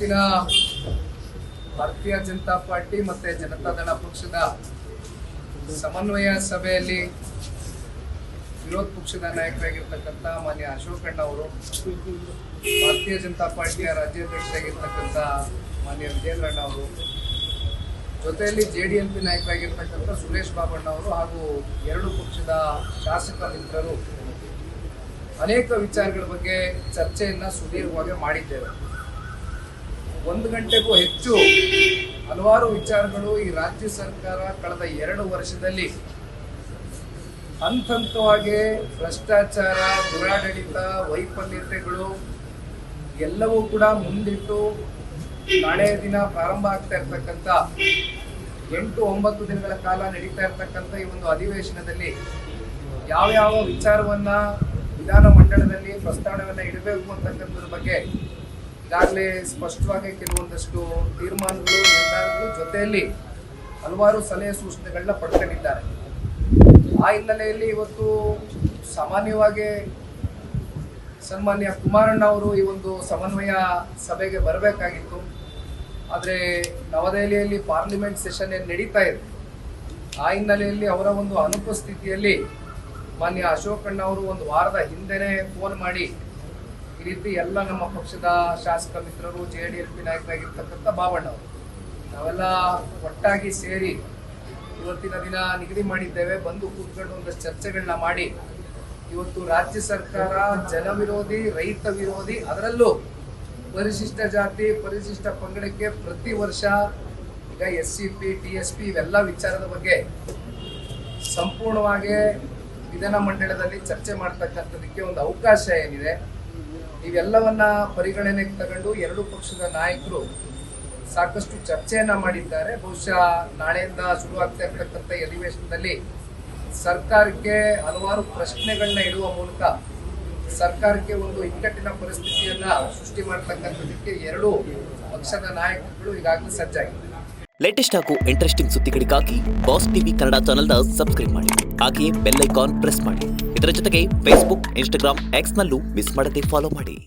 ಇವತ್ತಿನ ಭಾರತೀಯ ಜನತಾ ಪಾರ್ಟಿ ಮತ್ತು ಜನತಾದಳ ಪಕ್ಷದ ಸಮನ್ವಯ ಸಭೆಯಲ್ಲಿ ವಿರೋಧ ಪಕ್ಷದ ನಾಯಕರಾಗಿರ್ತಕ್ಕಂಥ ಮಾನ್ಯ ಅಶೋಕಣ್ಣ ಅವರು, ಭಾರತೀಯ ಜನತಾ ಪಾರ್ಟಿಯ ರಾಜ್ಯಾಧ್ಯಕ್ಷರಾಗಿರ್ತಕ್ಕಂಥ ಮಾನ್ಯ ವಿಜೇಂದ್ರಣ್ಣ ಅವರು, ಜೊತೆಯಲ್ಲಿ JDLP ನಾಯಕರಾಗಿರ್ತಕ್ಕಂಥ ಸುರೇಶ್ ಬಾಬಣ್ಣ ಅವರು ಹಾಗೂ ಎರಡು ಪಕ್ಷದ ಶಾಸಕ ಮಿತ್ರರು ಅನೇಕ ವಿಚಾರಗಳ ಬಗ್ಗೆ ಚರ್ಚೆಯನ್ನು ಸುದೀರ್ಘವಾಗಿ ಮಾಡಿದ್ದೇವೆ. 1 ಗಂಟೆಗೂ ಹೆಚ್ಚು ಹಲವಾರು ವಿಚಾರಗಳು ಈ ರಾಜ್ಯ ಸರ್ಕಾರ ಕಳೆದ 2 ವರ್ಷದಲ್ಲಿ ಹಂತವಾಗಿ ಭ್ರಷ್ಟಾಚಾರ, ದುರಾಡಳಿತ, ವೈಫಲ್ಯತೆಗಳು ಎಲ್ಲವೂ ಕೂಡ ಮುಂದಿಟ್ಟು ನಾಳೆಯ ದಿನ ಪ್ರಾರಂಭ ಆಗ್ತಾ ಇರ್ತಕ್ಕಂಥ 8-9 ದಿನಗಳ ಕಾಲ ನಡೀತಾ ಇರ್ತಕ್ಕಂಥ ಈ ಒಂದು ಅಧಿವೇಶನದಲ್ಲಿ ಯಾವ ವಿಚಾರವನ್ನ ವಿಧಾನ ಮಂಡಲದಲ್ಲಿ ಪ್ರಸ್ತಾವನೆಯನ್ನ ಇಡಬೇಕು ಅಂತಕ್ಕಂಥದ್ರ ಬಗ್ಗೆ ಈಗಾಗಲೇ ಸ್ಪಷ್ಟವಾಗಿ ಕೆಲವೊಂದಷ್ಟು ತೀರ್ಮಾನಗಳು, ನಿರ್ಧಾರಗಳು, ಜೊತೆಯಲ್ಲಿ ಹಲವಾರು ಸಲಹೆ ಸೂಚನೆಗಳನ್ನ ಪಡ್ಕೊಂಡಿದ್ದಾರೆ. ಆ ಹಿನ್ನೆಲೆಯಲ್ಲಿ ಇವತ್ತು ಸಾಮಾನ್ಯವಾಗಿ ಸನ್ಮಾನ್ಯ ಕುಮಾರಣ್ಣ ಅವರು ಈ ಒಂದು ಸಮನ್ವಯ ಸಭೆಗೆ ಬರಬೇಕಾಗಿತ್ತು. ಆದರೆ ನವದೆಹಲಿಯಲ್ಲಿ ಪಾರ್ಲಿಮೆಂಟ್ ಸೆಷನ್ ಏನು ನಡೀತಾ ಇದೆ, ಆ ಹಿನ್ನೆಲೆಯಲ್ಲಿ ಅವರ ಒಂದು ಅನುಪಸ್ಥಿತಿಯಲ್ಲಿ ಮಾನ್ಯ ಅಶೋಕಣ್ಣ ಅವರು ಒಂದು ವಾರದ ಹಿಂದೆನೇ ಫೋನ್ ಮಾಡಿ ಈ ರೀತಿ ಎಲ್ಲ ನಮ್ಮ ಪಕ್ಷದ ಶಾಸಕ ಮಿತ್ರರು, JDLP ನಾಯಕರಾಗಿರ್ತಕ್ಕಂಥ ಬಾಬಣ್ಣ ಅವರು ನಾವೆಲ್ಲ ಒಟ್ಟಾಗಿ ಸೇರಿ ಇವತ್ತಿನ ದಿನ ನಿಗದಿ ಮಾಡಿದ್ದೇವೆ, ಬಂದು ಕೂತ್ಕೊಂಡು ಒಂದಷ್ಟು ಚರ್ಚೆಗಳನ್ನ ಮಾಡಿ ಇವತ್ತು ರಾಜ್ಯ ಸರ್ಕಾರ ಜನವಿರೋಧಿ, ರೈತ ವಿರೋಧಿ, ಅದರಲ್ಲೂ ಪರಿಶಿಷ್ಟ ಜಾತಿ, ಪರಿಶಿಷ್ಟ ಪಂಗಡಕ್ಕೆ ಪ್ರತಿ ವರ್ಷ ಈಗ SCP, TSP ಇವೆಲ್ಲ ವಿಚಾರದ ಬಗ್ಗೆ ಸಂಪೂರ್ಣವಾಗಿ ವಿಧಾನ ಮಂಡಲದಲ್ಲಿ ಚರ್ಚೆ ಮಾಡ್ತಕ್ಕಂಥದಕ್ಕೆ ಒಂದು ಅವಕಾಶ ಏನಿದೆ, ಇವೆಲ್ಲವನ್ನ ಪರಿಗಣನೆಗೆ ತಗೊಂಡು ಎರಡು ಪಕ್ಷದ ನಾಯಕರು ಸಾಕಷ್ಟು ಚರ್ಚೆಯನ್ನ ಮಾಡಿದ್ದಾರೆ. ಬಹುಶಃ ನಾಳೆಯಿಂದ ಶುರುವಾಗ್ತಾ ಇರ್ತಕ್ಕಂಥ ಅಧಿವೇಶನದಲ್ಲಿ ಸರ್ಕಾರಕ್ಕೆ ಹಲವಾರು ಪ್ರಶ್ನೆಗಳನ್ನ ಇಡುವ ಮೂಲಕ ಸರ್ಕಾರಕ್ಕೆ ಒಂದು ಇಕ್ಕಟ್ಟಿನ ಪರಿಸ್ಥಿತಿಯನ್ನ ಸೃಷ್ಟಿ ಮಾಡತಕ್ಕಂಥದಕ್ಕೆ ಎರಡು ಪಕ್ಷದ ನಾಯಕರು ಈಗಾಗಲೇ ಸಜ್ಜಾಗಿದ್ದಾರೆ. ಲೇಟೆಸ್ಟ್ ಹಾಗೂ ಇಂಟ್ರೆಸ್ಟಿಂಗ್ ಸುದ್ದಿಗಳಿಗಾಗಿ ಬಾಸ್ ಟಿವಿ ಕನ್ನಡ ಚಾನೆಲ್ನ ಸಬ್ಸ್ಕ್ರೈಬ್ ಮಾಡಿ. ಹಾಗೆಯೇ ಬೆಲ್ ಐಕಾನ್ ಪ್ರೆಸ್ ಮಾಡಿ. ಇದರ ಜೊತೆಗೆ ಫೇಸ್ಬುಕ್, ಇನ್ಸ್ಟಾಗ್ರಾಮ್, ಎಕ್ಸ್ನಲ್ಲೂ ಮಿಸ್ ಮಾಡದೆ ಫಾಲೋ ಮಾಡಿ.